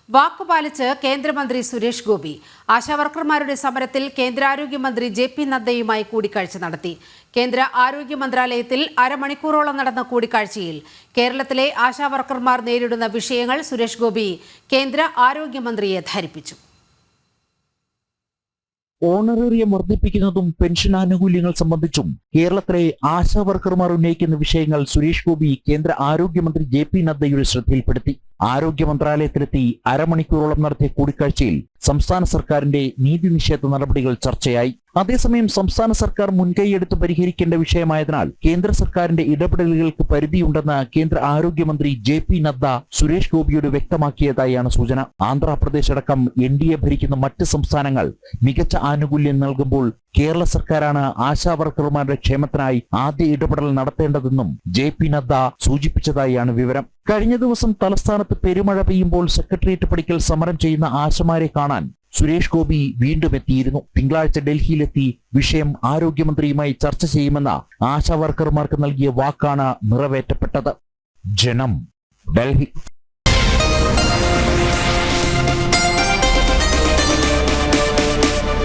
വാക്കുപാലിച്ച് കേന്ദ്രമന്ത്രി സുരേഷ് ഗോപി. ആശാവർക്കർമാരുടെ സമരത്തിൽ കേന്ദ്ര ആരോഗ്യമന്ത്രി ജെ.പി. നദ്ദയുമായി കൂടിക്കാഴ്ച നടത്തി. കേന്ദ്ര ആരോഗ്യ മന്ത്രാലയത്തിൽ അരമണിക്കൂറോളം നടന്ന കൂടിക്കാഴ്ചയിൽ കേരളത്തിലെ ആശാവർക്കർമാർ നേരിടുന്ന വിഷയങ്ങൾ സുരേഷ് ഗോപി കേന്ദ്ര ആരോഗ്യമന്ത്രിയെ ധരിപ്പിച്ചു. ഓണറേറിയം വർദ്ധിപ്പിക്കുന്നതും പെൻഷൻ ആനുകൂല്യങ്ങൾ സംബന്ധിച്ചും കേരളത്തിലെ ആശാവർക്കർമാർ ഉന്നയിക്കുന്ന വിഷയങ്ങൾ സുരേഷ് ഗോപി കേന്ദ്ര ആരോഗ്യമന്ത്രി ജെ.പി. നദ്ദയുടെ ശ്രദ്ധയിൽപ്പെടുത്തി. ആരോഗ്യ മന്ത്രാലയത്തിലെത്തി അരമണിക്കൂറോളം നടത്തിയ കൂടിക്കാഴ്ചയിൽ സംസ്ഥാന സർക്കാരിന്റെ നീതി നിഷേധ നടപടികൾ ചർച്ചയായി. അതേസമയം സംസ്ഥാന സർക്കാർ മുൻകൈയെടുത്ത് പരിഹരിക്കേണ്ട വിഷയമായതിനാൽ കേന്ദ്ര സർക്കാരിന്റെ ഇടപെടലുകൾക്ക് പരിധിയുണ്ടെന്ന് കേന്ദ്ര ആരോഗ്യമന്ത്രി ജെ.പി. നദ്ദ സുരേഷ് ഗോപിയോട് വ്യക്തമാക്കിയതായാണ് സൂചന. ആന്ധ്രാപ്രദേശ് അടക്കം എൻ.ഡി.എ ഭരിക്കുന്ന മറ്റ് സംസ്ഥാനങ്ങൾ മികച്ച ആനുകൂല്യം നൽകുമ്പോൾ കേരള സർക്കാരാണ് ആശാവർക്കർമാരുടെ ക്ഷേമത്തിനായി ആദ്യ ഇടപെടൽ നടത്തേണ്ടതെന്നും ജെ.പി. നദ്ദ സൂചിപ്പിച്ചതായാണ് വിവരം. കഴിഞ്ഞ ദിവസം തലസ്ഥാനത്ത് പെരുമഴ പെയ്യുമ്പോൾ സെക്രട്ടേറിയറ്റ് പടിക്കൽ സമരം ചെയ്യുന്ന ആശമാരെ കാണാൻ സുരേഷ് ഗോപി വീണ്ടും എത്തിയിരുന്നു. തിങ്കളാഴ്ച ഡൽഹിയിലെത്തി വിഷയം ആരോഗ്യമന്ത്രിയുമായി ചർച്ച ചെയ്യുമെന്ന ആശാവർക്കർമാർക്ക് നൽകിയ വാക്കാണ് നിറവേറ്റപ്പെട്ടത്. ജനം, ഡൽഹി.